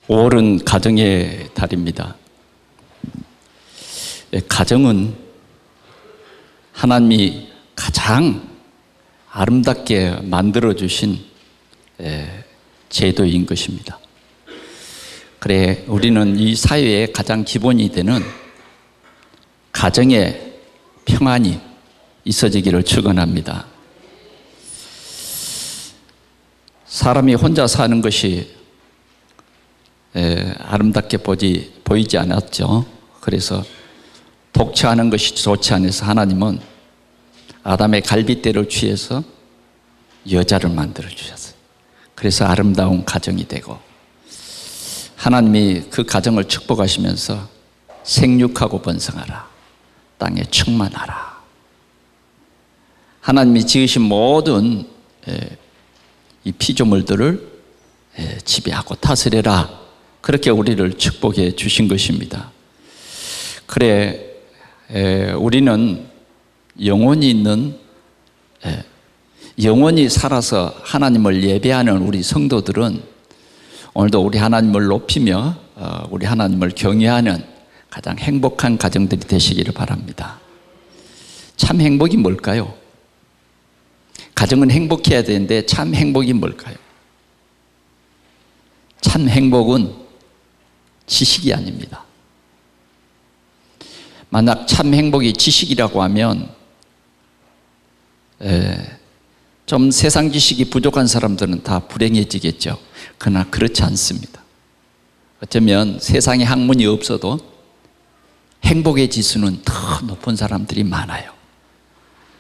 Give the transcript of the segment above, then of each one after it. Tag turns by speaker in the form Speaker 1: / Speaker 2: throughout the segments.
Speaker 1: 5월은 가정의 달입니다. 가정은 하나님이 가장 아름답게 만들어주신 제도인 것입니다. 그래, 우리는 이 사회의 가장 기본이 되는 가정의 평안이 있어지기를 축원합니다. 사람이 혼자 사는 것이 아름답게 보이지 않았죠. 그래서 독처하는 것이 좋지 않아서 하나님은 아담의 갈빗대를 취해서 여자를 만들어 주셨어요. 그래서 아름다운 가정이 되고, 하나님이 그 가정을 축복하시면서 생육하고 번성하라, 땅에 충만하라. 하나님이 지으신 모든 이 피조물들을 지배하고 다스려라, 그렇게 우리를 축복해 주신 것입니다. 그래, 우리는 영혼이 있는, 영원히 살아서 하나님을 예배하는 우리 성도들은 오늘도 우리 하나님을 높이며 우리 하나님을 경외하는 가장 행복한 가정들이 되시기를 바랍니다. 참 행복이 뭘까요? 가정은 행복해야 되는데 참 행복이 뭘까요? 참 행복은 지식이 아닙니다. 만약 참 행복이 지식이라고 하면 좀 세상 지식이 부족한 사람들은 다 불행해지겠죠. 그러나 그렇지 않습니다. 어쩌면 세상에 학문이 없어도 행복의 지수는 더 높은 사람들이 많아요.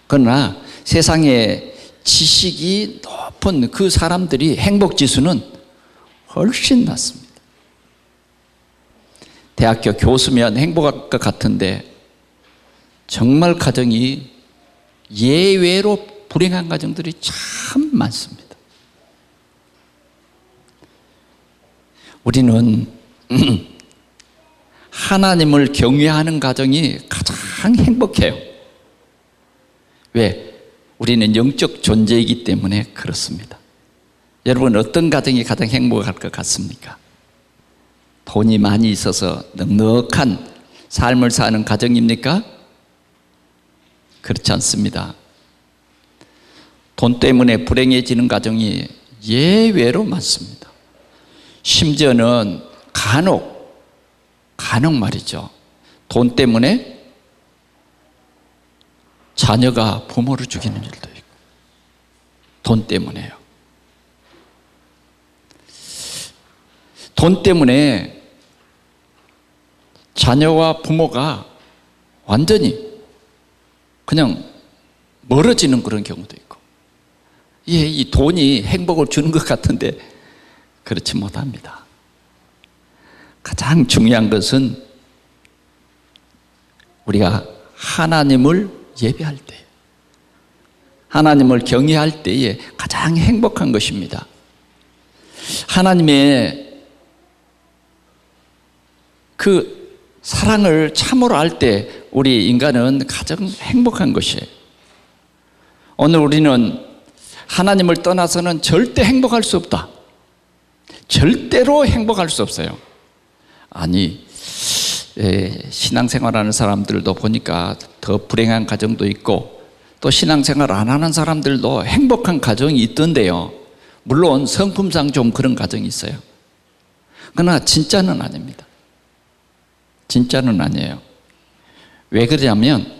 Speaker 1: 그러나 세상에 지식이 높은 그 사람들이 행복 지수는 훨씬 낮습니다. 대학교 교수면 행복할 것 같은데 정말 가정이 예외로 불행한 가정들이 참 많습니다. 우리는 하나님을 경외하는 가정이 가장 행복해요. 왜? 우리는 영적 존재이기 때문에 그렇습니다. 여러분, 어떤 가정이 가장 행복할 것 같습니까? 돈이 많이 있어서 넉넉한 삶을 사는 가정입니까? 그렇지 않습니다. 돈 때문에 불행해지는 가정이 예외로 많습니다. 심지어는 간혹 말이죠, 돈 때문에 자녀가 부모를 죽이는 일도 있고, 돈 때문에요. 돈 때문에 자녀와 부모가 완전히 그냥 멀어지는 그런 경우도 있고, 이 돈이 행복을 주는 것 같은데 그렇지 못합니다. 가장 중요한 것은 우리가 하나님을 예배할 때, 하나님을 경외할 때에 가장 행복한 것입니다. 하나님의 그 사랑을 참으로 알 때 우리 인간은 가장 행복한 것이에요. 오늘 우리는 하나님을 떠나서는 절대 행복할 수 없다, 절대로 행복할 수 없어요. 아니, 신앙생활하는 사람들도 보니까 더 불행한 가정도 있고, 또 신앙생활 안 하는 사람들도 행복한 가정이 있던데요. 물론 성품상 좀 그런 가정이 있어요. 그러나 진짜는 아닙니다. 진짜는 아니에요. 왜 그러냐면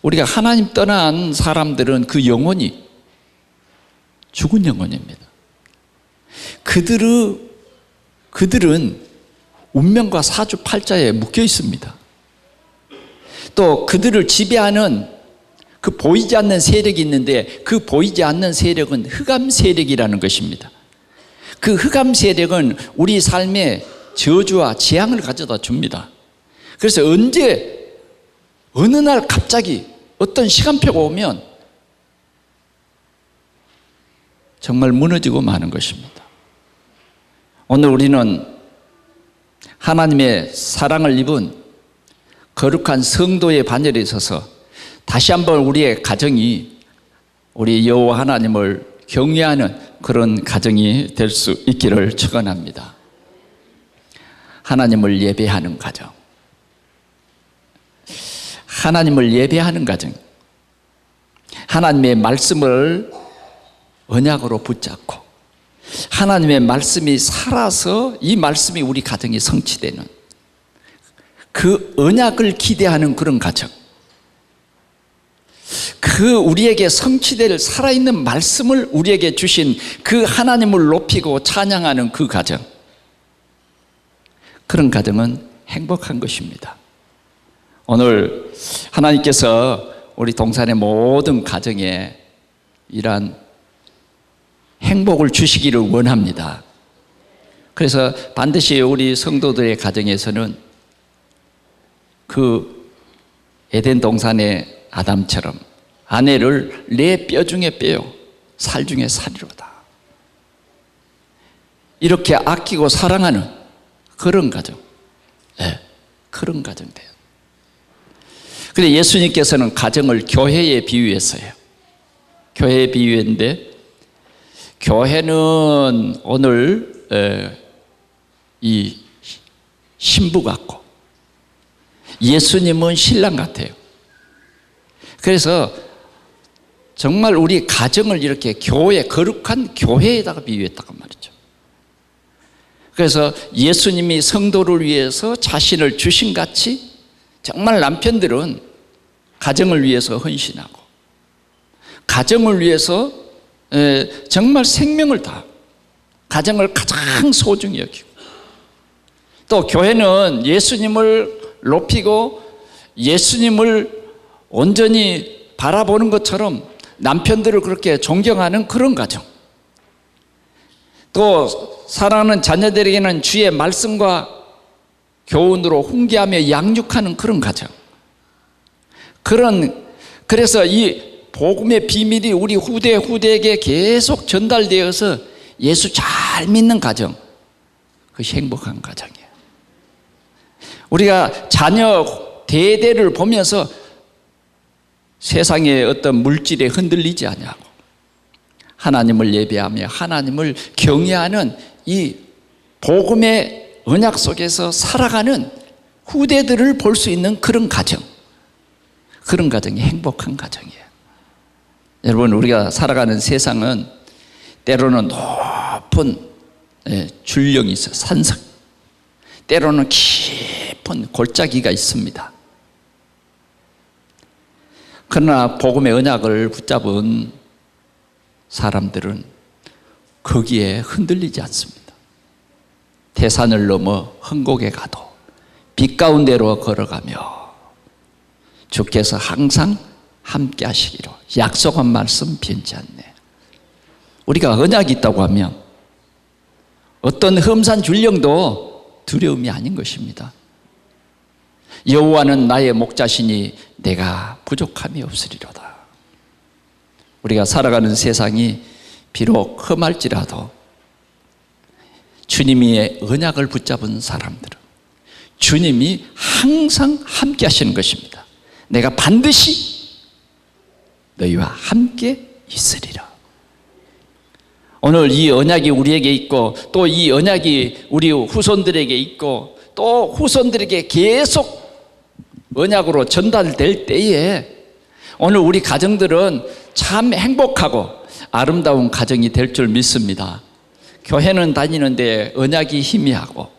Speaker 1: 우리가 하나님 떠난 사람들은 그 영혼이 죽은 영혼입니다. 그들은 운명과 사주팔자에 묶여 있습니다. 또 그들을 지배하는 그 보이지 않는 세력이 있는데, 그 보이지 않는 세력은 흑암 세력이라는 것입니다. 그 흑암 세력은 우리 삶에 저주와 재앙을 가져다 줍니다. 그래서 어느 날 갑자기 어떤 시간표가 오면 정말 무너지고 마는 것입니다. 오늘 우리는 하나님의 사랑을 입은 거룩한 성도의 반열에 있어서 다시 한번 우리의 가정이 우리 여호와 하나님을 경외하는 그런 가정이 될 수 있기를 축원합니다. 하나님을 예배하는 가정. 하나님을 예배하는 가정. 하나님의 말씀을 언약으로 붙잡고 하나님의 말씀이 살아서 이 말씀이 우리 가정에 성취되는 그 언약을 기대하는 그런 가정. 그 우리에게 성취될 살아있는 말씀을 우리에게 주신 그 하나님을 높이고 찬양하는 그 가정. 그런 가정은 행복한 것입니다. 오늘 하나님께서 우리 동산의 모든 가정에 이러한 행복을 주시기를 원합니다. 그래서 반드시 우리 성도들의 가정에서는 그 에덴 동산의 아담처럼 아내를 내 뼈 중에 뼈요 살 중에 살이로다, 이렇게 아끼고 사랑하는 그런 가정. 네, 그런 가정 돼요. 근데 예수님께서는 가정을 교회에 비유했어요. 교회에 비유했는데, 교회는 오늘 이 신부 같고 예수님은 신랑 같아요. 그래서 정말 우리 가정을 이렇게 교회, 거룩한 교회에다가 비유했다고 말이죠. 그래서 예수님이 성도를 위해서 자신을 주신 같이 정말 남편들은 가정을 위해서 헌신하고 가정을 위해서 정말 생명을 다, 가정을 가장 소중히 여기고, 또 교회는 예수님을 높이고 예수님을 온전히 바라보는 것처럼 남편들을 그렇게 존경하는 그런 가정, 또 사랑하는 자녀들에게는 주의 말씀과 교훈으로 훈계하며 양육하는 그런 가정. 그래서 이 복음의 비밀이 우리 후대에게 계속 전달되어서 예수 잘 믿는 가정, 그것이 행복한 가정이에요. 우리가 자녀 대대를 보면서 세상의 어떤 물질에 흔들리지 아니하고 하나님을 예배하며 하나님을 경외하는 이 복음의 언약 속에서 살아가는 후대들을 볼 수 있는 그런 가정, 그런 가정이 행복한 가정이에요. 여러분, 우리가 살아가는 세상은 때로는 높은 줄령이 있어요. 산석, 때로는 깊은 골짜기가 있습니다. 그러나 복음의 언약을 붙잡은 사람들은 거기에 흔들리지 않습니다. 대산을 넘어 흥곡에 가도 빛 가운데로 걸어가며 주께서 항상 함께 하시기로 약속한 말씀 변치 않네. 우리가 언약이 있다고 하면 어떤 험산 줄령도 두려움이 아닌 것입니다. 여호와는 나의 목자시니 내가 부족함이 없으리로다. 우리가 살아가는 세상이 비록 험할지라도 주님의 언약을 붙잡은 사람들은 주님이 항상 함께 하시는 것입니다. 내가 반드시 너희와 함께 있으리라. 오늘 이 언약이 우리에게 있고 또 이 언약이 우리 후손들에게 있고 또 후손들에게 계속 언약으로 전달될 때에 오늘 우리 가정들은 참 행복하고 아름다운 가정이 될 줄 믿습니다. 교회는 다니는데 언약이 희미하고,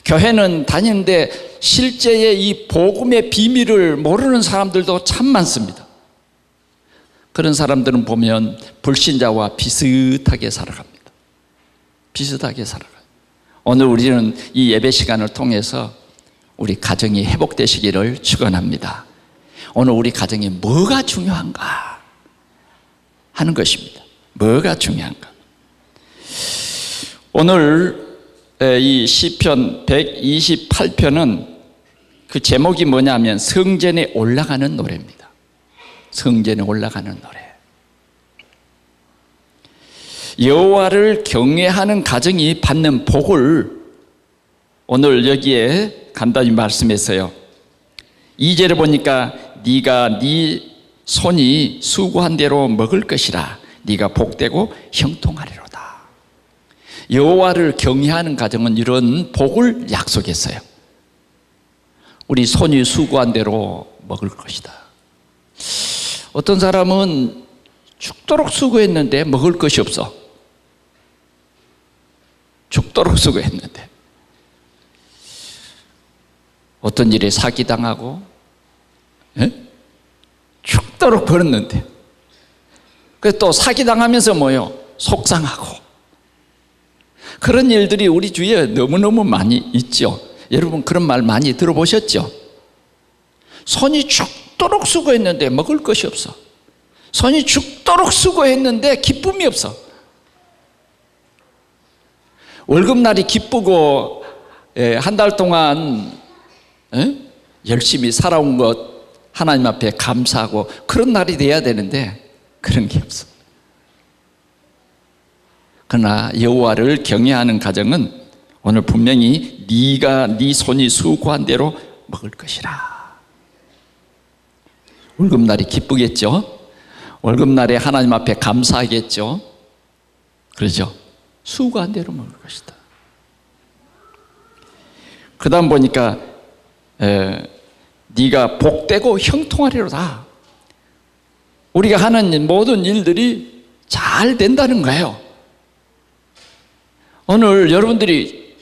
Speaker 1: 교회는 다니는데 실제의 이 복음의 비밀을 모르는 사람들도 참 많습니다. 그런 사람들은 보면 불신자와 비슷하게 살아갑니다. 비슷하게 살아가요. 오늘 우리는 이 예배 시간을 통해서 우리 가정이 회복되시기를 축원합니다. 오늘 우리 가정이 뭐가 중요한가 하는 것입니다. 뭐가 중요한가. 오늘 이 시편 128편은 그 제목이 뭐냐면 성전에 올라가는 노래입니다. 성전에 올라가는 노래. 여호와를 경외하는 가정이 받는 복을 오늘 여기에 간단히 말씀했어요. 2절에 보니까 네가 네 손이 수고한 대로 먹을 것이라 네가 복되고 형통하리로다. 여호와를 경외하는 가정은 이런 복을 약속했어요. 우리 손이 수고한 대로 먹을 것이다. 어떤 사람은 죽도록 수고했는데 먹을 것이 없어. 죽도록 수고했는데 어떤 일에 사기당하고 죽도록 벌었는데 그래서 또 사기당하면서 뭐요? 속상하고 그런 일들이 우리 주위에 너무너무 많이 있죠. 여러분 그런 말 많이 들어보셨죠? 손이 죽도록 수고했는데 먹을 것이 없어. 손이 죽도록 수고했는데 기쁨이 없어. 월급날이 기쁘고 한 달 동안 열심히 살아온 것 하나님 앞에 감사하고 그런 날이 돼야 되는데 그런 게 없어. 그러나 여호와를 경외하는 가정은 오늘 분명히 네 손이 수고한 대로 먹을 것이라. 월급날이 기쁘겠죠. 월급날에 하나님 앞에 감사하겠죠. 그러죠. 수고한 대로 먹을 것이다. 그 다음 보니까 네가 복되고 형통하리로다. 우리가 하는 모든 일들이 잘 된다는 거예요. 오늘 여러분들이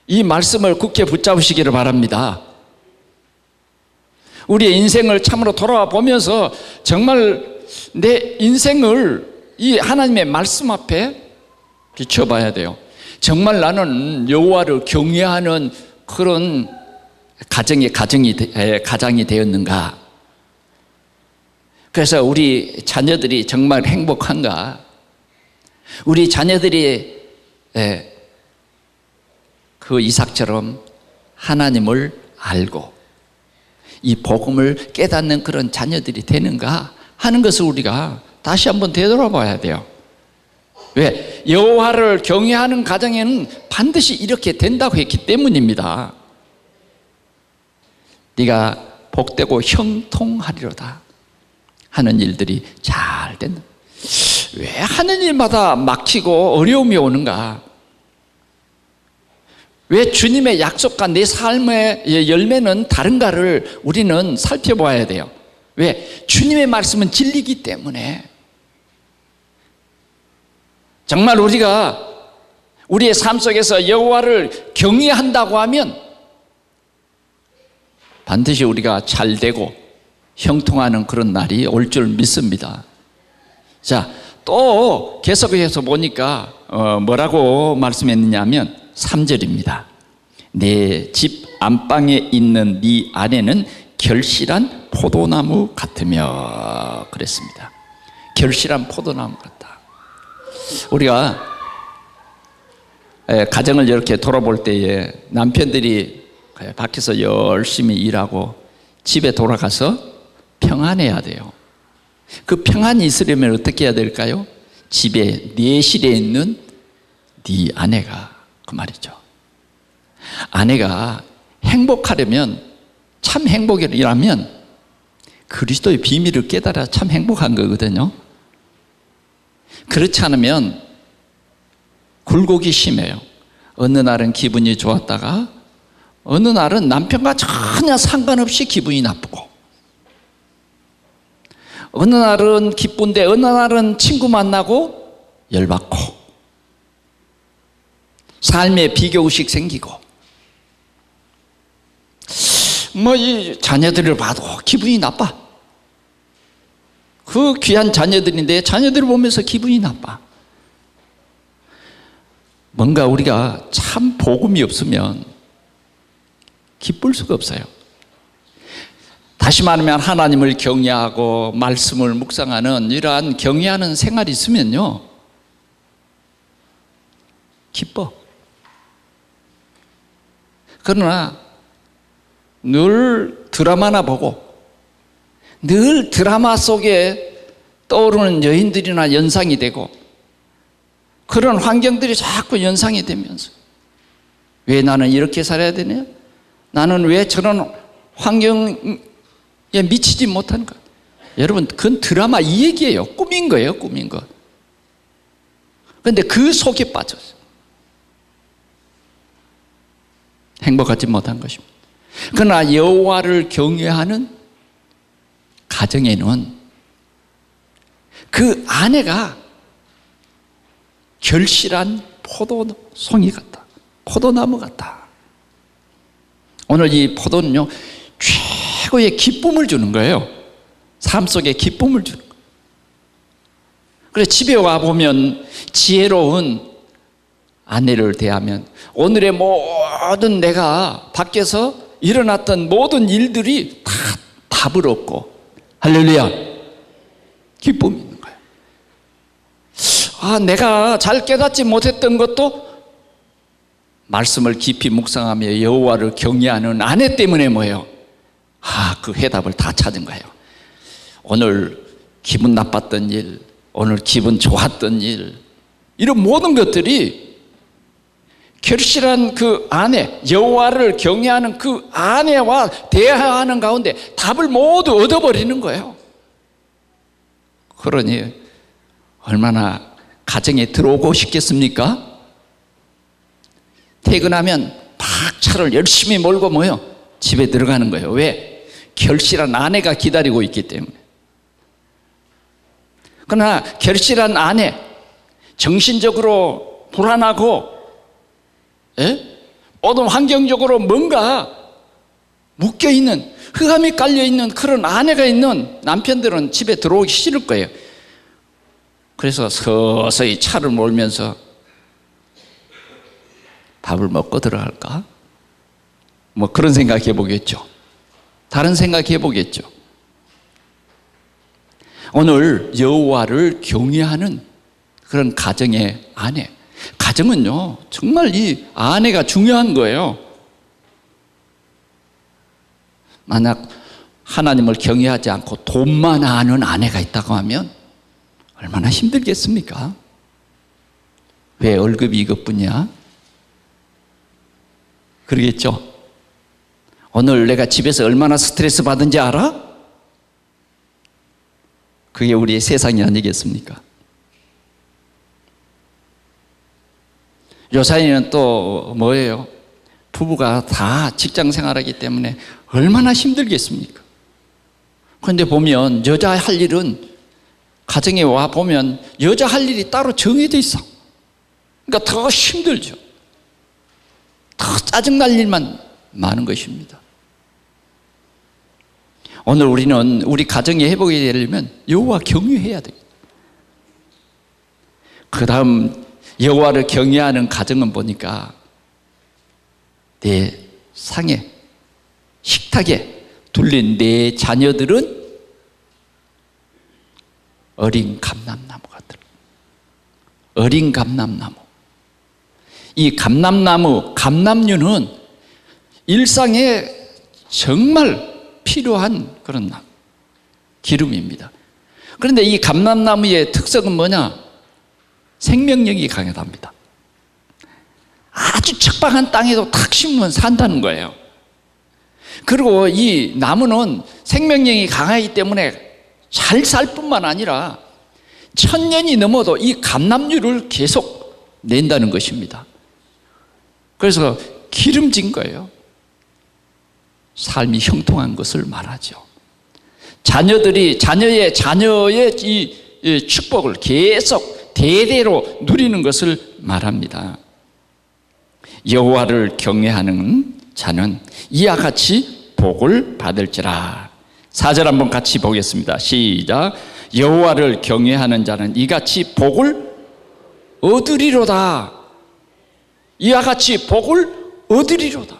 Speaker 1: 이 말씀을 굳게 붙잡으시기를 바랍니다. 우리의 인생을 참으로 돌아와 보면서 정말 내 인생을 이 하나님의 말씀 앞에 비춰봐야 돼요. 정말 나는 여호와를 경외하는 그런 가정이 되었는가? 그래서 우리 자녀들이 정말 행복한가? 우리 자녀들이 그 이삭처럼 하나님을 알고 이 복음을 깨닫는 그런 자녀들이 되는가 하는 것을 우리가 다시 한번 되돌아봐야 돼요. 왜? 여호와를 경외하는 가정에는 반드시 이렇게 된다고 했기 때문입니다. 네가 복되고 형통하리로다 하는 일들이 잘 된다. 왜 하는 일마다 막히고 어려움이 오는가? 왜 주님의 약속과 내 삶의 열매는 다른가를 우리는 살펴봐야 돼요. 왜? 주님의 말씀은 진리이기 때문에. 정말 우리가 우리의 삶 속에서 여호와를 경외한다고 하면 반드시 우리가 잘 되고 형통하는 그런 날이 올 줄 믿습니다. 자, 또 계속해서 보니까 뭐라고 말씀했느냐 하면 3절입니다. 내 집 안방에 있는 네 아내는 결실한 포도나무 같으며 그랬습니다. 결실한 포도나무 같다. 우리가 가정을 이렇게 돌아볼 때에 남편들이 밖에서 열심히 일하고 집에 돌아가서 평안해야 돼요. 그 평안이 있으려면 어떻게 해야 될까요? 집에 내실에 있는 네 아내가 그 말이죠. 아내가 행복하려면 참 행복이라면 그리스도의 비밀을 깨달아 참 행복한 거거든요. 그렇지 않으면 굴곡이 심해요. 어느 날은 기분이 좋았다가 어느 날은 남편과 전혀 상관없이 기분이 나쁘고 어느 날은 기쁜데 어느 날은 친구 만나고 열받고 삶에 비교의식 생기고 뭐 이 자녀들을 봐도 기분이 나빠. 그 귀한 자녀들인데 자녀들을 보면서 기분이 나빠. 뭔가 우리가 참 복음이 없으면 기쁠 수가 없어요. 다시 말하면 하나님을 경외하고 말씀을 묵상하는 이러한 경외하는 생활이 있으면요 기뻐. 그러나 늘 드라마나 보고 늘 드라마 속에 떠오르는 여인들이나 연상이 되고 그런 환경들이 자꾸 연상이 되면서 왜 나는 이렇게 살아야 되냐? 나는 왜 저런 환경에 미치지 못하는가? 여러분 그건 드라마 이 얘기예요. 꿈인 거예요. 꿈인 거. 그런데 그 속에 빠졌어요. 행복하지 못한 것입니다. 그러나 여호와를 경외하는 가정에는 그 아내가 결실한 포도송이 같다. 포도나무 같다. 오늘 이 포도는요, 최고의 기쁨을 주는 거예요. 삶 속에 기쁨을 주는 거예요. 그래서 집에 와보면 지혜로운 아내를 대하면 오늘의 모든 내가 밖에서 일어났던 모든 일들이 다 답을 얻고, 할렐루야, 기쁨이 있는 거예요. 내가 잘 깨닫지 못했던 것도 말씀을 깊이 묵상하며 여호와를 경외하는 아내 때문에 뭐예요? 그 해답을 다 찾은 거예요. 오늘 기분 나빴던 일, 오늘 기분 좋았던 일, 이런 모든 것들이 결실한 그 아내, 여호와를 경외하는 그 아내와 대화하는 가운데 답을 모두 얻어버리는 거예요. 그러니 얼마나 가정에 들어오고 싶겠습니까? 퇴근하면 막 차를 열심히 몰고 뭐요? 집에 들어가는 거예요. 왜? 결실한 아내가 기다리고 있기 때문에. 그러나 결실한 아내, 정신적으로 불안하고 모든 환경적으로 뭔가 묶여있는, 흑암이 깔려있는 그런 아내가 있는 남편들은 집에 들어오기 싫을 거예요. 그래서 서서히 차를 몰면서 밥을 먹고 들어갈까? 뭐 그런 생각해 보겠죠. 다른 생각해 보겠죠. 오늘 여호와를 경외하는 그런 가정의 아내, 가정은요 정말 이 아내가 중요한 거예요. 만약 하나님을 경외하지 않고 돈만 아는 아내가 있다고 하면 얼마나 힘들겠습니까? 왜 월급이 이것뿐이야? 그러겠죠. 오늘 내가 집에서 얼마나 스트레스 받은지 알아? 그게 우리의 세상이 아니겠습니까? 요사이는 또 뭐예요? 부부가 다 직장 생활하기 때문에 얼마나 힘들겠습니까? 그런데 보면 여자 할 일은, 가정에 와 보면 여자 할 일이 따로 정해져 있어. 그러니까 더 힘들죠. 더 짜증날 일만 많은 것입니다. 오늘 우리는 우리 가정의 회복이 되려면 여호와 경외해야 됩니다. 그 다음 여호와를 경외하는 가정은 보니까 내 상에, 식탁에 둘린 내 자녀들은 어린 감람나무 같더라. 어린 감람나무. 이 감람나무, 감람류는 일상에 정말 필요한 그런 기름입니다. 그런데 이 감람나무의 특성은 뭐냐? 생명력이 강하답니다. 아주 척박한 땅에도 탁 심으면 산다는 거예요. 그리고 이 나무는 생명력이 강하기 때문에 잘 살 뿐만 아니라 1000년이 넘어도 이 감람류를 계속 낸다는 것입니다. 그래서 기름진 거예요. 삶이 형통한 것을 말하죠. 자녀의 이 축복을 계속 대대로 누리는 것을 말합니다. 여호와를 경외하는 자는 이와 같이 복을 받을지라. 4절 한번 같이 보겠습니다. 시작. 여호와를 경외하는 자는 이같이 복을 얻으리로다. 이와 같이 복을 얻으리로다.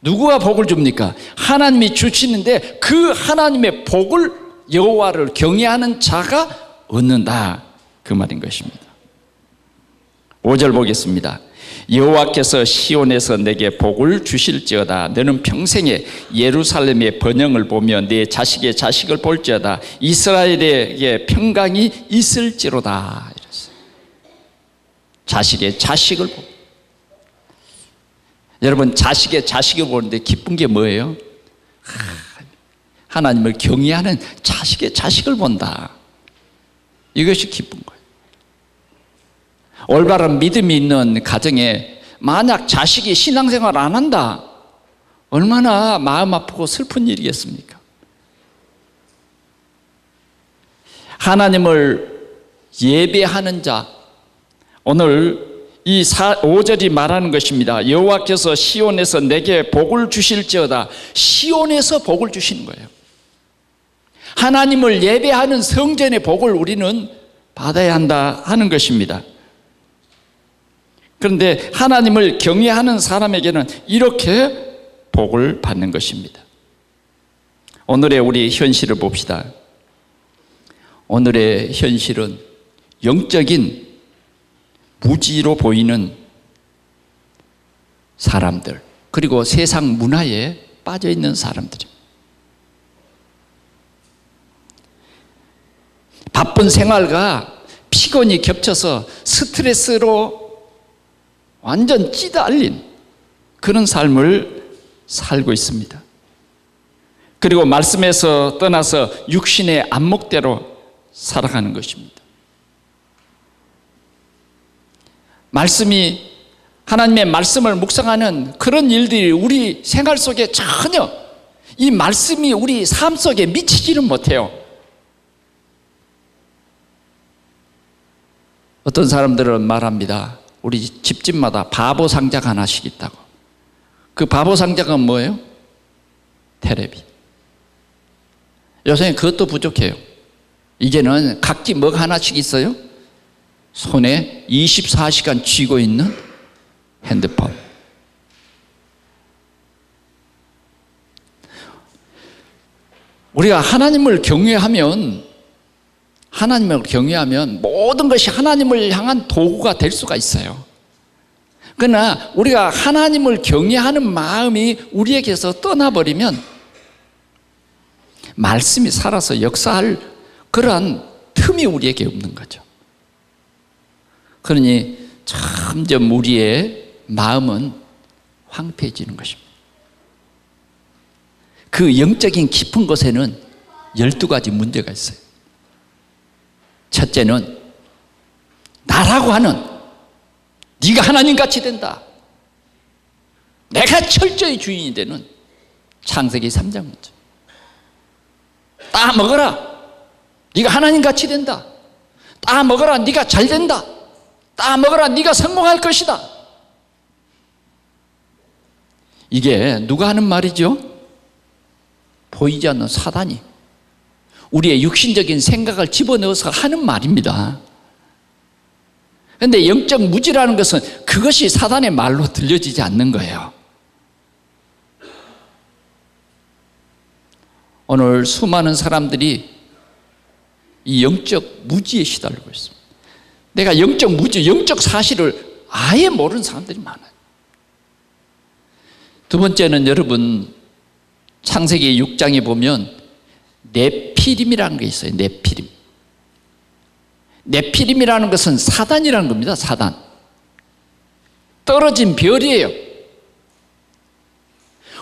Speaker 1: 누구가 복을 줍니까? 하나님이 주시는데 그 하나님의 복을 여호와를 경외하는 자가 얻는다, 그 말인 것입니다. 5절 보겠습니다. 여호와께서 시온에서 내게 복을 주실지어다. 너는 평생에 예루살렘의 번영을 보며 내 자식의 자식을 볼지어다. 이스라엘에게 평강이 있을지로다. 이랬어요. 자식의 자식을 보. 여러분, 자식의 자식을 보는데 기쁜 게 뭐예요? 하나님을 경외하는 자식의 자식을 본다. 이것이 기쁜 거예요. 올바른 믿음이 있는 가정에 만약 자식이 신앙생활 안 한다, 얼마나 마음 아프고 슬픈 일이겠습니까? 하나님을 예배하는 자, 오늘 이 5절이 말하는 것입니다. 여호와께서 시온에서 내게 복을 주실지어다. 시온에서 복을 주시는 거예요. 하나님을 예배하는 성전의 복을 우리는 받아야 한다 하는 것입니다. 그런데 하나님을 경외하는 사람에게는 이렇게 복을 받는 것입니다. 오늘의 우리 현실을 봅시다. 오늘의 현실은 영적인 무지로 보이는 사람들, 그리고 세상 문화에 빠져 있는 사람들입니다. 바쁜 생활과 피곤이 겹쳐서 스트레스로 완전 찌달린 그런 삶을 살고 있습니다. 그리고 말씀에서 떠나서 육신의 안목대로 살아가는 것입니다. 하나님의 말씀을 묵상하는 그런 일들이 우리 생활 속에 전혀 이 말씀이 우리 삶 속에 미치지는 못해요. 어떤 사람들은 말합니다. 우리 집집마다 바보 상자가 하나씩 있다고. 그 바보 상자가 뭐예요? 텔레비. 요새는 그것도 부족해요. 이제는 각기 뭐가 하나씩 있어요? 손에 24시간 쥐고 있는 핸드폰. 우리가 하나님을 경외하면 모든 것이 하나님을 향한 도구가 될 수가 있어요. 그러나 우리가 하나님을 경외하는 마음이 우리에게서 떠나버리면 말씀이 살아서 역사할 그러한 틈이 우리에게 없는 거죠. 그러니 점점 우리의 마음은 황폐해지는 것입니다. 그 영적인 깊은 곳에는 12가지 문제가 있어요. 첫째는 나라고 하는, 네가 하나님같이 된다, 내가 철저히 주인이 되는 창세기 3장 문제. 따 먹어라, 네가 하나님같이 된다. 따 먹어라, 네가 잘 된다. 따 먹어라, 네가 성공할 것이다. 이게 누가 하는 말이죠? 보이지 않는 사단이 우리의 육신적인 생각을 집어넣어서 하는 말입니다. 그런데 영적 무지라는 것은 그것이 사단의 말로 들려지지 않는 거예요. 오늘 수많은 사람들이 이 영적 무지에 시달리고 있습니다. 내가 영적 무지, 영적 사실을 아예 모르는 사람들이 많아요. 두 번째는 여러분, 창세기 6장에 보면 네피림이라는 게 있어요. 네피림. 네피림이라는 것은 사단이라는 겁니다. 사단. 떨어진 별이에요.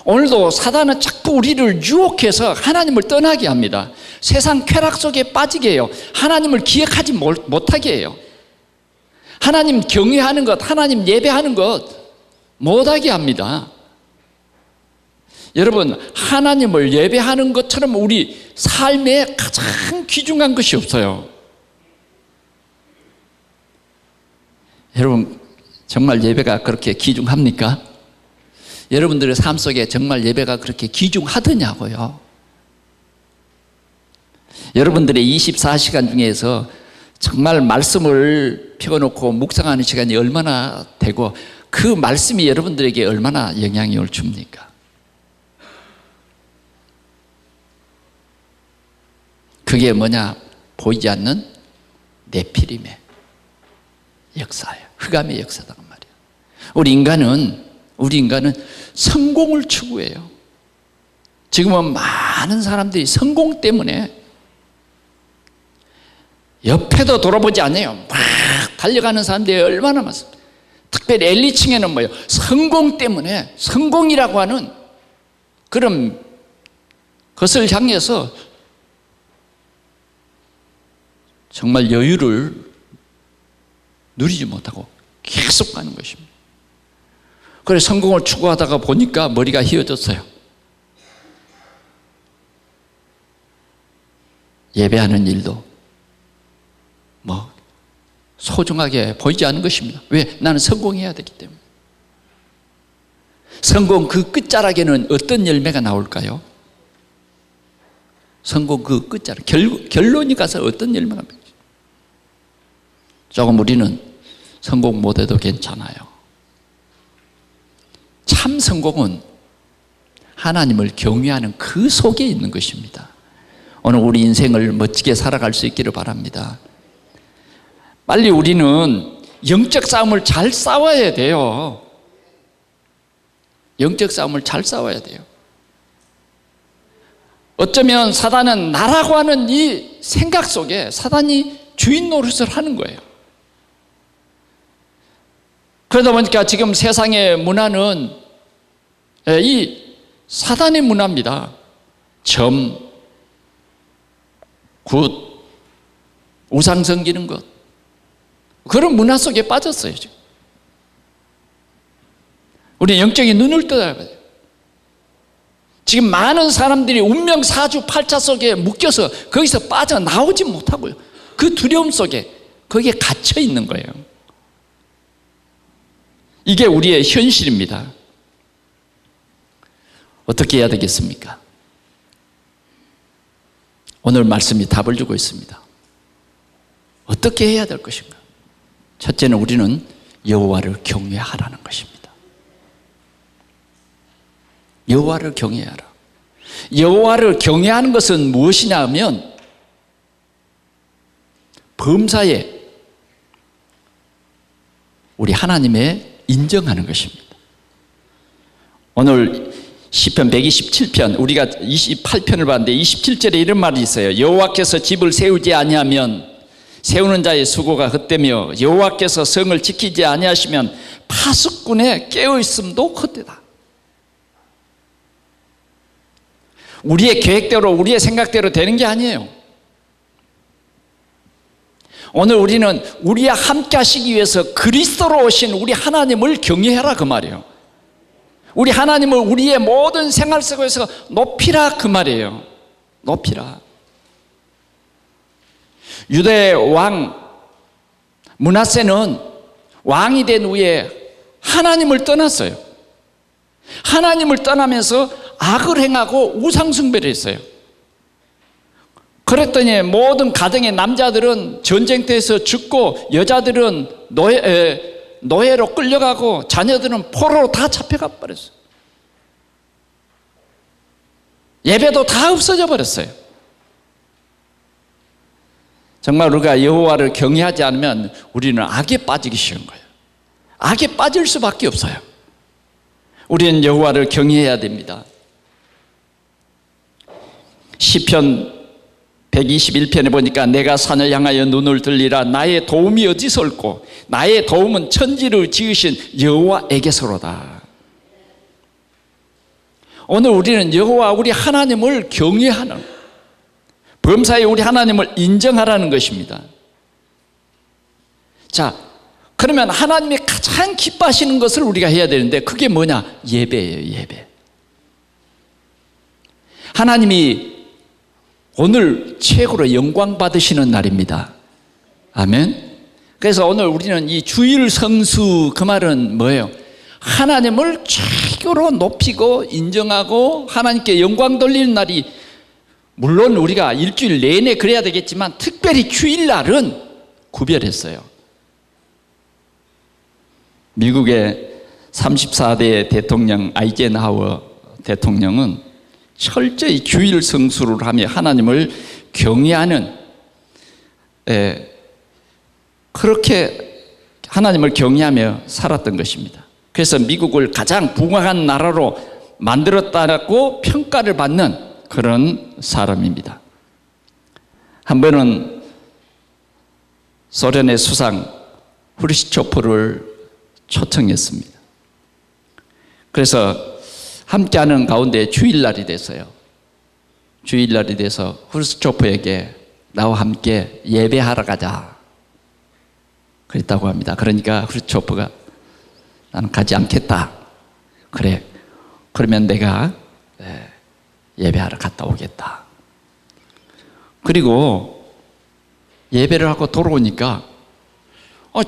Speaker 1: 오늘도 사단은 자꾸 우리를 유혹해서 하나님을 떠나게 합니다. 세상 쾌락 속에 빠지게 해요. 하나님을 기억하지 못하게 해요. 하나님 경외하는 것, 하나님 예배하는 것 못하게 합니다. 여러분, 하나님을 예배하는 것처럼 우리 삶에 가장 귀중한 것이 없어요. 여러분, 정말 예배가 그렇게 귀중합니까? 여러분들의 삶 속에 정말 예배가 그렇게 귀중하더냐고요. 여러분들의 24시간 중에서 정말 말씀을 펴놓고 묵상하는 시간이 얼마나 되고 그 말씀이 여러분들에게 얼마나 영향을 줍니까? 그게 뭐냐? 보이지 않는 네피림의 역사예요. 흑암의 역사다 말이에요. 우리 인간은 성공을 추구해요. 지금은 많은 사람들이 성공 때문에 옆에도 돌아보지 않아요. 막 달려가는 사람들이 얼마나 많습니다. 특별히 엘리트층에는 뭐예요? 성공 때문에, 성공이라고 하는 그런 것을 향해서 정말 여유를 누리지 못하고 계속 가는 것입니다. 그래서 성공을 추구하다가 보니까 머리가 휘어졌어요. 예배하는 일도 소중하게 보이지 않는 것입니다. 왜? 나는 성공해야 되기 때문에. 성공 그 끝자락에는 어떤 열매가 나올까요? 성공 그 끝자락, 결론이 가서 어떤 열매가 나올까요? 조금 우리는 성공 못해도 괜찮아요. 참 성공은 하나님을 경외하는 그 속에 있는 것입니다. 오늘 우리 인생을 멋지게 살아갈 수 있기를 바랍니다. 빨리 우리는 영적 싸움을 잘 싸워야 돼요. 영적 싸움을 잘 싸워야 돼요. 어쩌면 사단은 나라고 하는 이 생각 속에 사단이 주인 노릇을 하는 거예요. 그러다 보니까 지금 세상의 문화는 이 사단의 문화입니다. 점, 굿, 우상 섬기는 것, 그런 문화 속에 빠졌어요. 지금 우리 영적인 눈을 떠야 돼요. 지금 많은 사람들이 운명 사주팔자 속에 묶여서 거기서 빠져나오지 못하고요, 그 두려움 속에 거기에 갇혀 있는 거예요. 이게 우리의 현실입니다. 어떻게 해야 되겠습니까? 오늘 말씀이 답을 주고 있습니다. 어떻게 해야 될 것인가? 첫째는 우리는 여호와를 경외하라는 것입니다. 여호와를 경외하라. 여호와를 경외하는 것은 무엇이냐 하면 범사에 우리 하나님의 인정하는 것입니다. 오늘 시편 127편, 우리가 28편을 봤는데 27절에 이런 말이 있어요. 여호와께서 집을 세우지 아니하면 세우는 자의 수고가 헛되며 여호와께서 성을 지키지 아니하시면 파수꾼의 깨어있음도 헛되다. 우리의 계획대로, 우리의 생각대로 되는 게 아니에요. 오늘 우리는 우리와 함께 하시기 위해서 그리스도로 오신 우리 하나님을 경외하라 그 말이에요. 우리 하나님을 우리의 모든 생활 속에서 높이라 그 말이에요. 높이라. 유대 왕 므낫세는 왕이 된 후에 하나님을 떠났어요. 하나님을 떠나면서 악을 행하고 우상숭배를 했어요. 그랬더니 모든 가정의 남자들은 전쟁터에서 죽고 여자들은 노예로 끌려가고 자녀들은 포로로 다 잡혀가 버렸어요. 예배도 다 없어져 버렸어요. 정말 우리가 여호와를 경외하지 않으면 우리는 악에 빠지기 쉬운 거예요. 악에 빠질 수밖에 없어요. 우리는 여호와를 경외해야 됩니다. 시편 121편에 보니까 내가 산을 향하여 눈을 들리라. 나의 도움이 어디서 올꼬? 나의 도움은 천지를 지으신 여호와에게서로다. 오늘 우리는 여호와 우리 하나님을 경외하는, 범사에 우리 하나님을 인정하라는 것입니다. 자, 그러면 하나님이 가장 기뻐하시는 것을 우리가 해야 되는데 그게 뭐냐? 예배예요. 예배. 하나님이 오늘 최고로 영광 받으시는 날입니다. 아멘. 그래서 오늘 우리는 이 주일 성수, 그 말은 뭐예요? 하나님을 최고로 높이고 인정하고 하나님께 영광 돌리는 날이, 물론 우리가 일주일 내내 그래야 되겠지만 특별히 주일날은 구별했어요. 미국의 34대 대통령 아이젠하워 대통령은 철저히 주일 성수를 하며 하나님을 경외하는, 그렇게 하나님을 경외하며 살았던 것입니다. 그래서 미국을 가장 부강한 나라로 만들었다고 평가를 받는 그런 사람입니다. 한 번은 소련의 수상 후르시초프를 초청했습니다. 그래서 함께하는 가운데 주일날이 됐어요. 주일날이 돼서 후르시초프에게 나와 함께 예배하러 가자 그랬다고 합니다. 그러니까 후르시초프가 나는 가지 않겠다 그래, 그러면 내가 예배하러 갔다 오겠다. 그리고 예배를 하고 돌아오니까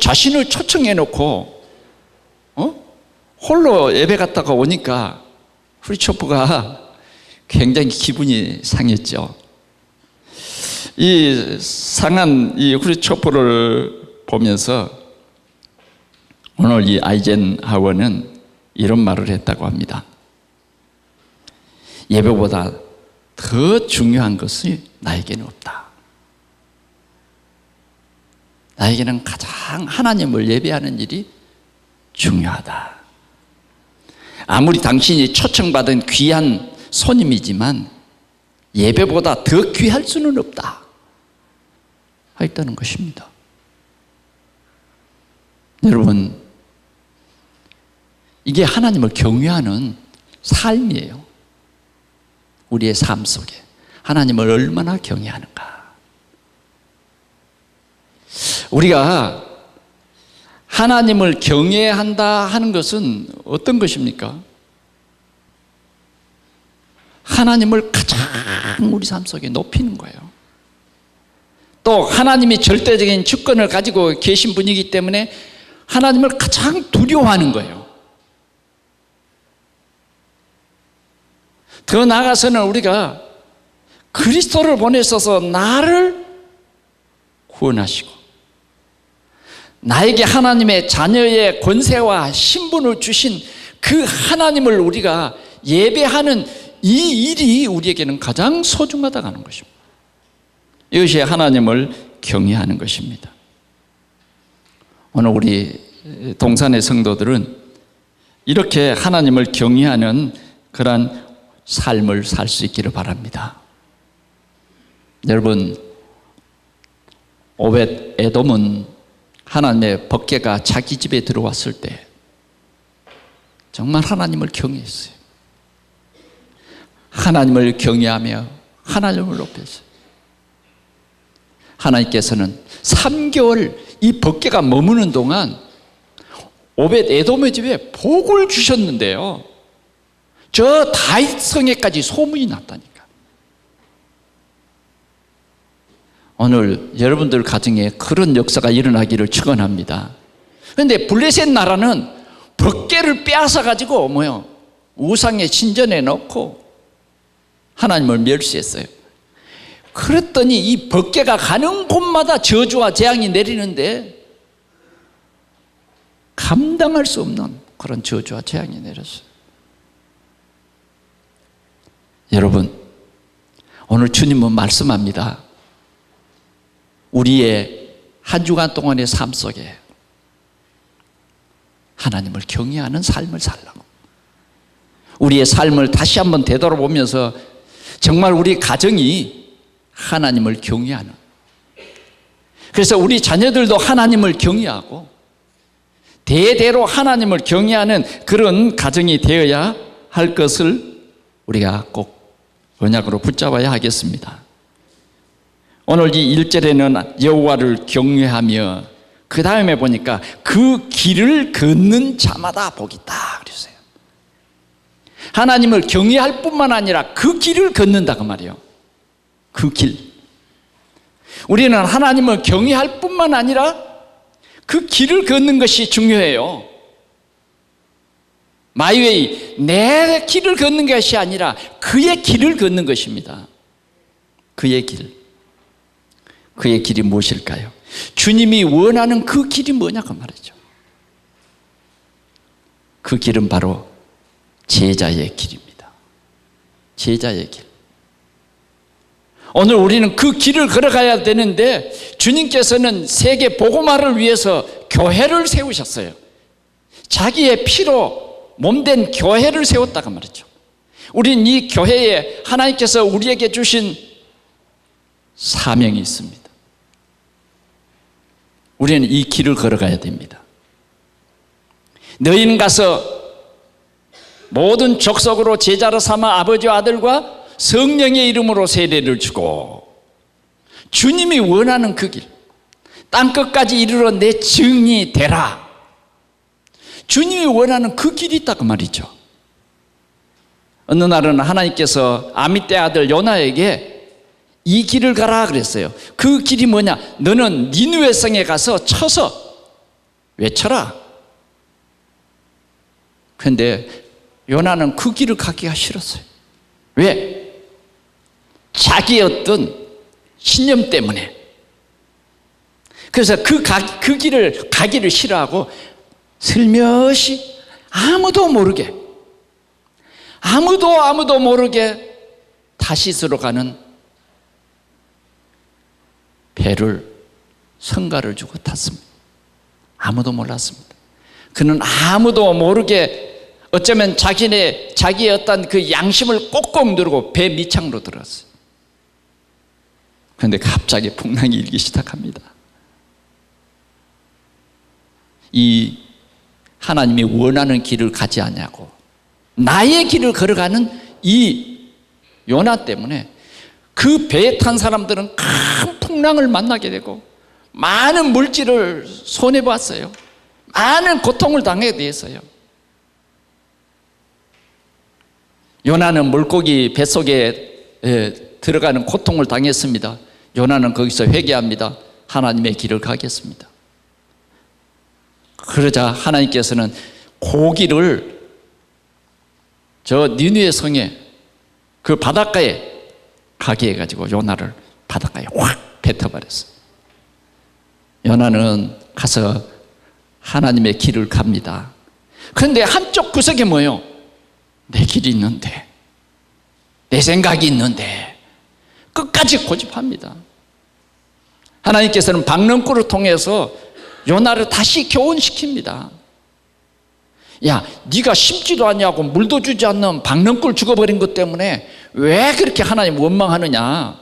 Speaker 1: 자신을 초청해 놓고 홀로 예배 갔다가 오니까 후리초프가 굉장히 기분이 상했죠. 이 상한 이 후리초프를 보면서 오늘 이 아이젠하워는 이런 말을 했다고 합니다. 예배보다 더 중요한 것이 나에게는 없다. 나에게는 가장 하나님을 예배하는 일이 중요하다. 아무리 당신이 초청받은 귀한 손님이지만 예배보다 더 귀할 수는 없다 했다는 것입니다. 여러분, 이게 하나님을 경외하는 삶이에요. 우리의 삶 속에 하나님을 얼마나 경외하는가. 우리가 하나님을 경외한다 하는 것은 어떤 것입니까? 하나님을 가장 우리 삶 속에 높이는 거예요. 또 하나님이 절대적인 주권을 가지고 계신 분이기 때문에 하나님을 가장 두려워하는 거예요. 더 나아가서는 우리가 그리스도를 보내셔서 나를 구원하시고 나에게 하나님의 자녀의 권세와 신분을 주신 그 하나님을 우리가 예배하는 이 일이 우리에게는 가장 소중하다고 하는 것입니다. 이것이 하나님을 경외하는 것입니다. 오늘 우리 동산의 성도들은 이렇게 하나님을 경외하는 그러한 삶을 살 수 있기를 바랍니다. 여러분, 오벳 에돔은 하나님의 법궤가 자기 집에 들어왔을 때 정말 하나님을 경외했어요. 하나님을 경외하며 하나님을 높였어요. 하나님께서는 3개월 이 법궤가 머무는 동안 오벳 에돔의 집에 복을 주셨는데요, 저 다윗 성에까지 소문이 났다니까. 오늘 여러분들 가정에 그런 역사가 일어나기를 축원합니다. 그런데 블레셋 나라는 법궤를 빼앗아 가지고 우상의 신전에 넣고 하나님을 멸시했어요. 그랬더니 이 법궤가 가는 곳마다 저주와 재앙이 내리는데 감당할 수 없는 그런 저주와 재앙이 내렸어요. 여러분, 오늘 주님은 말씀합니다. 우리의 한 주간 동안의 삶 속에 하나님을 경외하는 삶을 살라고. 우리의 삶을 다시 한번 되돌아보면서 정말 우리 가정이 하나님을 경외하는, 그래서 우리 자녀들도 하나님을 경외하고 대대로 하나님을 경외하는 그런 가정이 되어야 할 것을 우리가 꼭 언약으로 붙잡아야 하겠습니다. 오늘 이 1절에는 여호와를 경외하며, 그 다음에 보니까 그 길을 걷는 자마다 복이 있다 그랬어요. 하나님을 경외할 뿐만 아니라 그 길을 걷는다 그 말이에요. 그 길. 우리는 하나님을 경외할 뿐만 아니라 그 길을 걷는 것이 중요해요. 마이웨이, 내 길을 걷는 것이 아니라 그의 길을 걷는 것입니다. 그의 길. 그의 길이 무엇일까요? 주님이 원하는 그 길이 뭐냐고 말이죠. 그 길은 바로 제자의 길입니다. 제자의 길. 오늘 우리는 그 길을 걸어가야 되는데 주님께서는 세계 복음화를 위해서 교회를 세우셨어요. 자기의 피로 몸된 교회를 세웠다고 말이죠. 우리는 이 교회에 하나님께서 우리에게 주신 사명이 있습니다. 우리는 이 길을 걸어가야 됩니다. 너희는 가서 모든 족속으로 제자로 삼아 아버지와 아들과 성령의 이름으로 세례를 주고, 주님이 원하는 그 길, 땅끝까지 이르러 내 증인이 되라. 주님이 원하는 그 길이 있다고 말이죠. 어느 날은 하나님께서 아미떼 아들 요나에게 이 길을 가라 그랬어요. 그 길이 뭐냐? 너는 니느웨 성에 가서 쳐서 외쳐라. 그런데 요나는 그 길을 가기가 싫었어요. 왜? 자기의 어떤 신념 때문에. 그래서 그 길을 가기를 싫어하고 슬며시 아무도 모르게 다시스로 가는 배를 성가를 주고 탔습니다. 아무도 몰랐습니다. 그는 아무도 모르게 어쩌면 자기의 어떤 그 양심을 꼭꼭 누르고 배 밑창으로 들어갔어요. 그런데 갑자기 풍랑이 일기 시작합니다. 이 하나님이 원하는 길을 가지 않냐고 나의 길을 걸어가는 이 요나 때문에 그 배에 탄 사람들은 큰 풍랑을 만나게 되고 많은 물질을 손해봤어요. 많은 고통을 당하게 되었어요. 요나는 물고기 뱃속에 들어가는 고통을 당했습니다. 요나는 거기서 회개합니다. 하나님의 길을 가겠습니다. 그러자 하나님께서는 고기를 저 니느웨 성에 그 바닷가에 가게 해가지고 요나를 바닷가에 확 뱉어버렸어요. 요나는 가서 하나님의 길을 갑니다. 그런데 한쪽 구석에 뭐요? 내 길이 있는데, 내 생각이 있는데 끝까지 고집합니다. 하나님께서는 박넝쿨을 통해서 요나를 다시 교훈시킵니다. 야, 네가 심지도 않냐고 물도 주지 않는 박넝쿨 죽어버린 것 때문에 왜 그렇게 하나님 원망하느냐?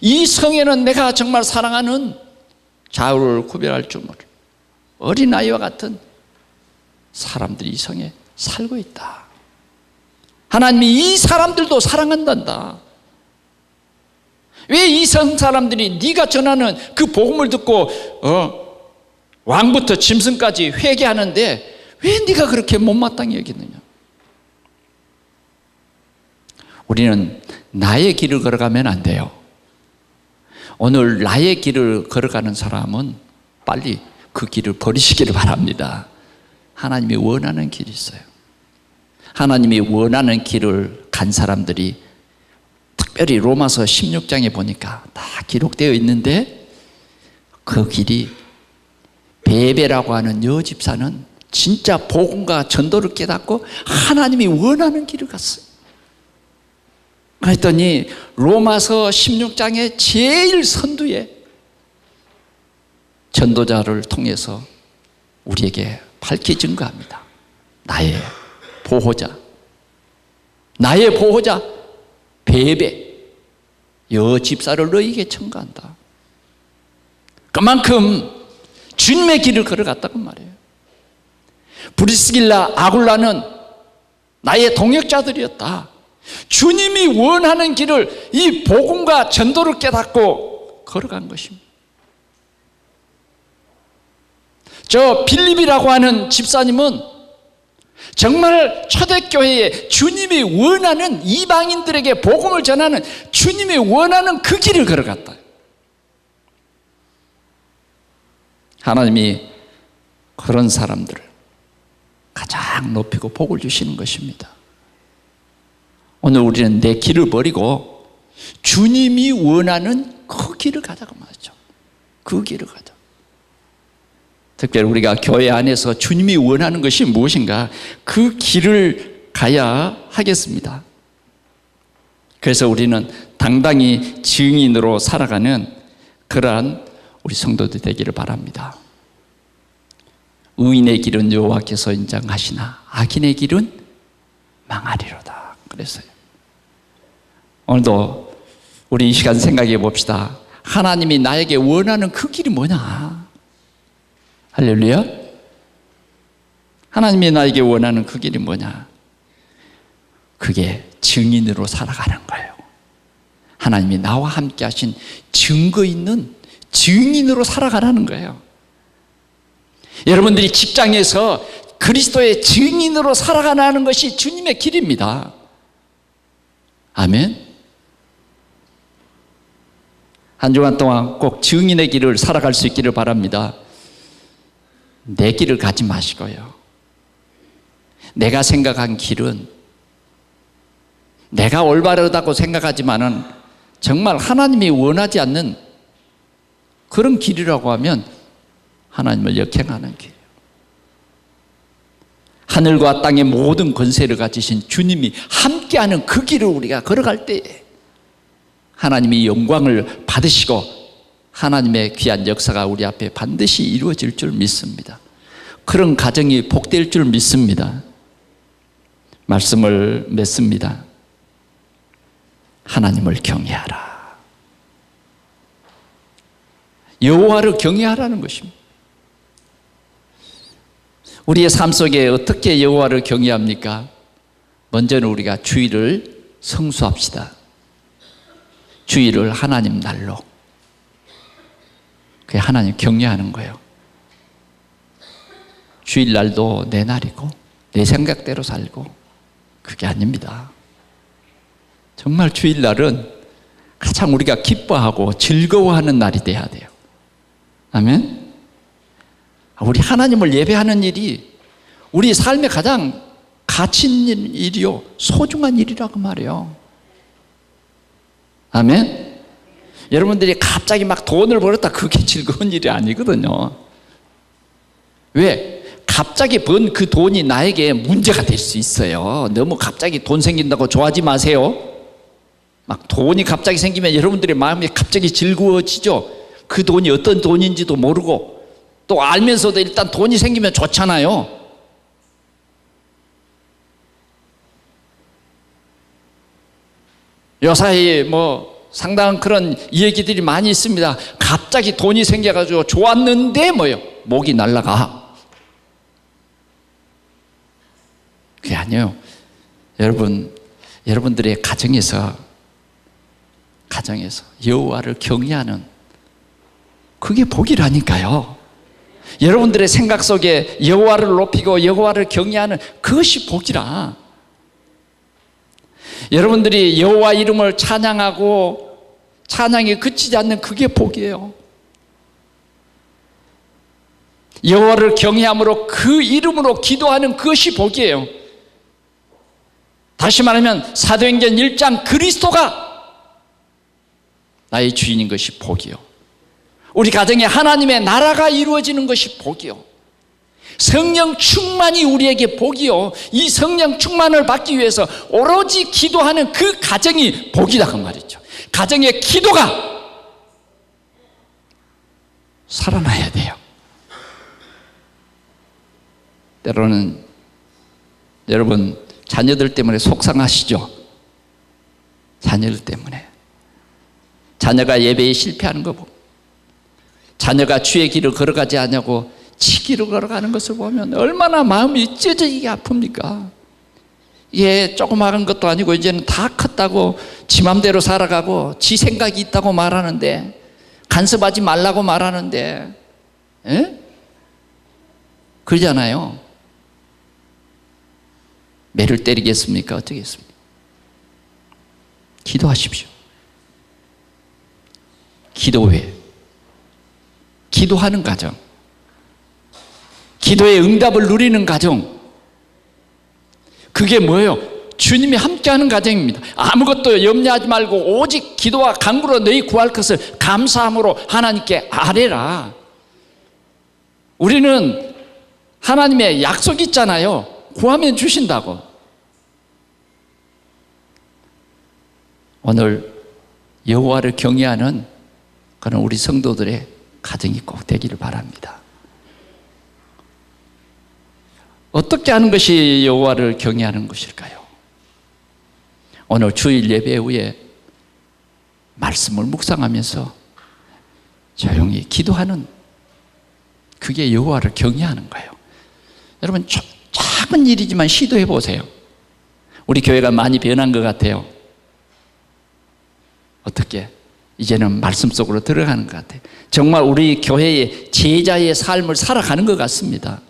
Speaker 1: 이 성에는 내가 정말 사랑하는 좌우를 구별할 줄 모르는 어린아이와 같은 사람들이 이 성에 살고 있다. 하나님이 이 사람들도 사랑한단다. 왜 이 성 사람들이 네가 전하는 그 복음을 듣고 왕부터 짐승까지 회개하는데 왜 네가 그렇게 못마땅히 여기느냐? 우리는 나의 길을 걸어가면 안 돼요. 오늘 나의 길을 걸어가는 사람은 빨리 그 길을 버리시기를 바랍니다. 하나님이 원하는 길이 있어요. 하나님이 원하는 길을 간 사람들이 특별히 로마서 16장에 보니까 다 기록되어 있는데 그 길이 베베라고 하는 여집사는 진짜 복음과 전도를 깨닫고 하나님이 원하는 길을 갔어요. 그랬더니 로마서 16장의 제일 선두에 전도자를 통해서 우리에게 밝히 증거합니다. 나의 보호자 베베 여집사를 너에게 청구한다. 그만큼 주님의 길을 걸어갔다고 말해요. 브리스길라 아굴라는 나의 동역자들이었다. 주님이 원하는 길을 이 복음과 전도를 깨닫고 걸어간 것입니다. 저 빌립이라고 하는 집사님은 정말 초대교회에 주님이 원하는 이방인들에게 복음을 전하는 주님이 원하는 그 길을 걸어갔다. 하나님이 그런 사람들을 가장 높이고 복을 주시는 것입니다. 오늘 우리는 내 길을 버리고 주님이 원하는 그 길을 가자고 말이죠. 그 길을 가자. 특별히 우리가 교회 안에서 주님이 원하는 것이 무엇인가 그 길을 가야 하겠습니다. 그래서 우리는 당당히 증인으로 살아가는 그러한 우리 성도들 되기를 바랍니다. 의인의 길은 여호와께서 인정하시나 악인의 길은 망하리로다 그랬어요. 오늘도 우리 이 시간 생각해 봅시다. 하나님이 나에게 원하는 그 길이 뭐냐? 할렐루야. 하나님이 나에게 원하는 그 길이 뭐냐? 그게 증인으로 살아가는 거예요. 하나님이 나와 함께 하신 증거 있는 증인으로 살아가라는 거예요. 여러분들이 직장에서 그리스도의 증인으로 살아가는 것이 주님의 길입니다. 아멘. 한 주간 동안 꼭 증인의 길을 살아갈 수 있기를 바랍니다. 내 길을 가지 마시고요. 내가 생각한 길은 내가 올바르다고 생각하지만은 정말 하나님이 원하지 않는 그런 길이라고 하면 하나님을 역행하는 길이에요. 하늘과 땅의 모든 권세를 가지신 주님이 함께하는 그 길을 우리가 걸어갈 때에 하나님이 영광을 받으시고 하나님의 귀한 역사가 우리 앞에 반드시 이루어질 줄 믿습니다. 그런 가정이 복될 줄 믿습니다. 말씀을 맺습니다. 하나님을 경외하라. 여호와를 경외하라는 것입니다. 우리의 삶 속에 어떻게 여호와를 경외합니까? 먼저는 우리가 주일을 성수합시다. 주일을 하나님 날로. 그게 하나님 경외하는 거예요. 주일날도 내 날이고 내 생각대로 살고 그게 아닙니다. 정말 주일날은 가장 우리가 기뻐하고 즐거워하는 날이 돼야 돼요. 아멘? 우리 하나님을 예배하는 일이 우리 삶의 가장 가치 있는 일이요 소중한 일이라고 말해요. 아멘? 여러분들이 갑자기 막 돈을 벌었다 그게 즐거운 일이 아니거든요. 왜? 갑자기 번 그 돈이 나에게 문제가 될 수 있어요. 너무 갑자기 돈 생긴다고 좋아하지 마세요. 막 돈이 갑자기 생기면 여러분들의 마음이 갑자기 즐거워지죠. 그 돈이 어떤 돈인지도 모르고 또 알면서도 일단 돈이 생기면 좋잖아요. 요사이 상당한 그런 얘기들이 많이 있습니다. 갑자기 돈이 생겨가지고 좋았는데 목이 날라가. 그게 아니에요. 여러분들의 가정에서 여호와를 경외하는 그게 복이라니까요. 여러분들의 생각 속에 여호와를 높이고 여호와를 경외하는 그것이 복이라. 여러분들이 여호와 이름을 찬양하고 찬양이 그치지 않는 그게 복이에요. 여호와를 경외함으로 그 이름으로 기도하는 그것이 복이에요. 다시 말하면 사도행전 1장 그리스도가 나의 주인인 것이 복이요. 우리 가정에 하나님의 나라가 이루어지는 것이 복이요. 성령 충만이 우리에게 복이요. 이 성령 충만을 받기 위해서 오로지 기도하는 그 가정이 복이다 그 말이죠. 가정의 기도가 살아나야 돼요. 때로는 여러분 자녀들 때문에 속상하시죠? 자녀들 때문에. 자녀가 예배에 실패하는 거 보고 자녀가 주의 길을 걸어가지 않냐고 지 길을 걸어가는 것을 보면 얼마나 마음이 찢어지게 아픕니까? 이게 조그마한 것도 아니고 이제는 다 컸다고 지 맘대로 살아가고 지 생각이 있다고 말하는데 간섭하지 말라고 말하는데 그러잖아요. 매를 때리겠습니까? 어쩌겠습니까? 기도하십시오. 기도회, 기도하는 가정, 기도의 응답을 누리는 가정, 그게 뭐예요? 주님이 함께하는 가정입니다. 아무것도 염려하지 말고 오직 기도와 간구로 너희 구할 것을 감사함으로 하나님께 아뢰라. 우리는 하나님의 약속이 있잖아요. 구하면 주신다고. 오늘 여호와를 경외하는 그런 우리 성도들의 가정이 꼭 되기를 바랍니다. 어떻게 하는 것이 여호와를 경외하는 것일까요? 오늘 주일 예배 후에 말씀을 묵상하면서 조용히 기도하는 그게 여호와를 경외하는 거예요. 여러분 작은 일이지만 시도해 보세요. 우리 교회가 많이 변한 것 같아요. 어떻게? 이제는 말씀 속으로 들어가는 것 같아요. 정말 우리 교회의 제자의 삶을 살아가는 것 같습니다.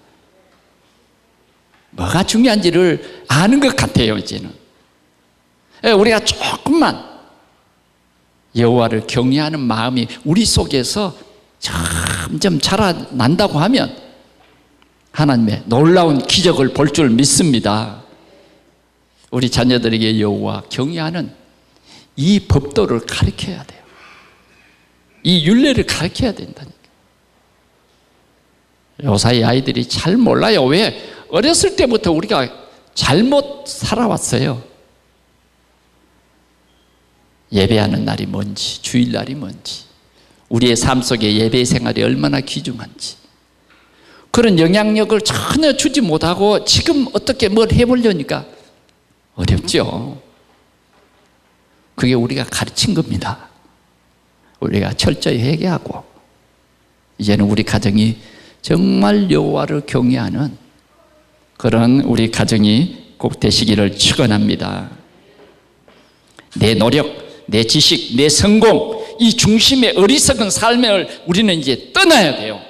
Speaker 1: 뭐가 중요한지를 아는 것 같아요. 이제는 우리가 조금만 여호와를 경외하는 마음이 우리 속에서 점점 자라난다고 하면 하나님의 놀라운 기적을 볼 줄 믿습니다. 우리 자녀들에게 여호와 경외하는 이 법도를 가르쳐야 돼요. 이 율례를 가르쳐야 된다니까. 요사이 아이들이 잘 몰라요. 왜? 어렸을 때부터 우리가 잘못 살아왔어요. 예배하는 날이 뭔지, 주일날이 뭔지, 우리의 삶 속에 예배 생활이 얼마나 귀중한지, 그런 영향력을 전혀 주지 못하고 지금 어떻게 뭘 해보려니까 어렵죠. 그게 우리가 가르친 겁니다. 우리가 철저히 회개하고 이제는 우리 가정이 정말 여호와를 경외하는 그런 우리 가정이 꼭 되시기를 축원합니다. 내 노력, 내 지식, 내 성공, 이 중심의 어리석은 삶을 우리는 이제 떠나야 돼요.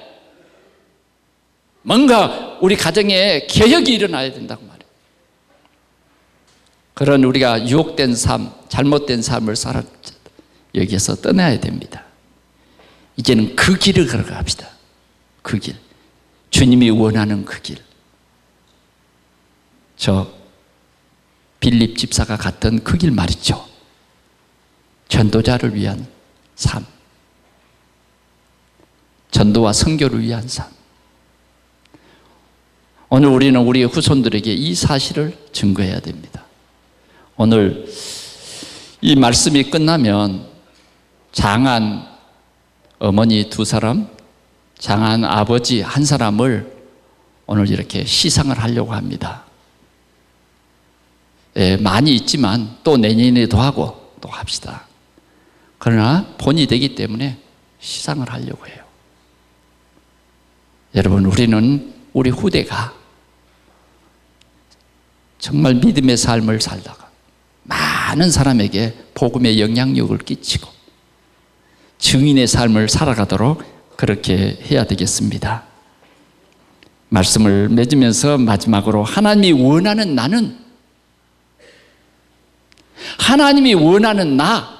Speaker 1: 뭔가 우리 가정에 개혁이 일어나야 된다고 말해요. 그런 우리가 유혹된 삶, 잘못된 삶을 살아 여기에서 떠나야 됩니다. 이제는 그 길을 걸어갑시다. 그 길, 주님이 원하는 그 길. 저 빌립 집사가 갔던 그 길 말이죠. 전도자를 위한 삶, 전도와 선교를 위한 삶. 오늘 우리는 우리의 후손들에게 이 사실을 증거해야 됩니다. 오늘 이 말씀이 끝나면 장한 어머니 2사람, 장한 아버지 1사람을 오늘 이렇게 시상을 하려고 합니다. 많이 있지만 또 내년에도 하고 또 합시다. 그러나 본이 되기 때문에 시상을 하려고 해요. 여러분, 우리는 우리 후대가 정말 믿음의 삶을 살다가 많은 사람에게 복음의 영향력을 끼치고 증인의 삶을 살아가도록 그렇게 해야 되겠습니다. 말씀을 맺으면서 마지막으로 하나님이 원하는 나는, 하나님이 원하는 나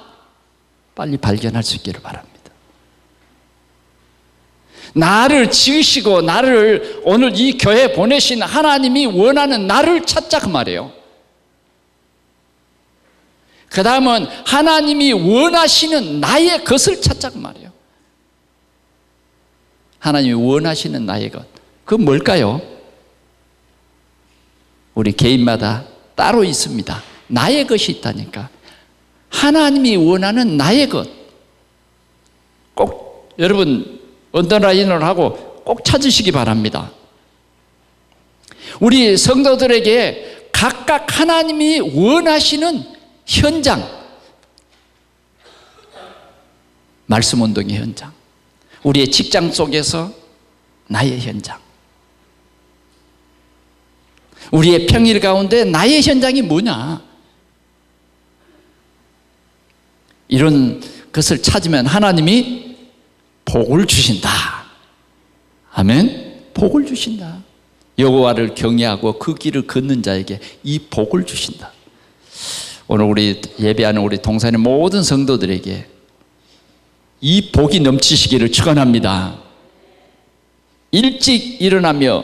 Speaker 1: 빨리 발견할 수 있기를 바랍니다. 나를 지으시고 나를 오늘 이 교회에 보내신 하나님이 원하는 나를 찾자 그 말이에요. 그 다음은 하나님이 원하시는 나의 것을 찾자 그 말이에요. 하나님이 원하시는 나의 것, 그건 뭘까요? 우리 개인마다 따로 있습니다. 나의 것이 있다니까. 하나님이 원하는 나의 것, 꼭 여러분 언더라인을 하고 꼭 찾으시기 바랍니다. 우리 성도들에게 각각 하나님이 원하시는 현장, 말씀 운동의 현장, 우리의 직장 속에서 나의 현장, 우리의 평일 가운데 나의 현장이 뭐냐, 이런 것을 찾으면 하나님이 복을 주신다. 아멘. 복을 주신다. 여호와를 경외하고 그 길을 걷는 자에게 이 복을 주신다. 오늘 우리 예배하는 우리 동산의 모든 성도들에게 이 복이 넘치시기를 축원합니다. 일찍 일어나며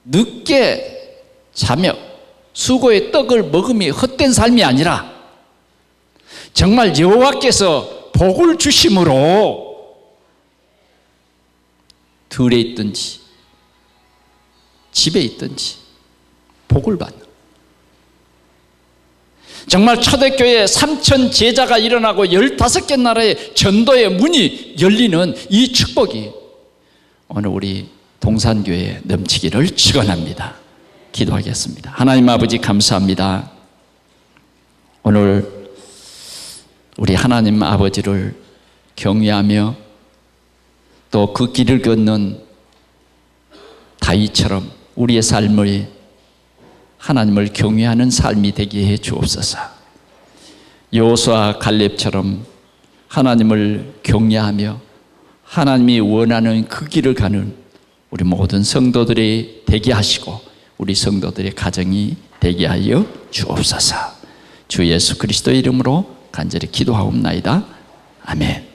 Speaker 1: 늦게 자며 수고의 떡을 먹음이 헛된 삶이 아니라 정말 여호와께서 복을 주심으로 들에 있든지 집에 있든지 복을 받는, 정말 초대교회 3,000 제자가 일어나고 15개 나라의 전도의 문이 열리는 이 축복이 오늘 우리 동산교회에 넘치기를 축원합니다. 기도하겠습니다. 하나님 아버지 감사합니다. 오늘 우리 하나님 아버지를 경외하며 또 그 길을 걷는 다윗처럼 우리의 삶을 하나님을 경외하는 삶이 되게 해 주옵소서. 여호수아 갈렙처럼 하나님을 경외하며 하나님이 원하는 그 길을 가는 우리 모든 성도들이 되게 하시고 우리 성도들의 가정이 되게 하여 주옵소서. 주 예수 그리스도의 이름으로 간절히 기도하옵나이다. 아멘.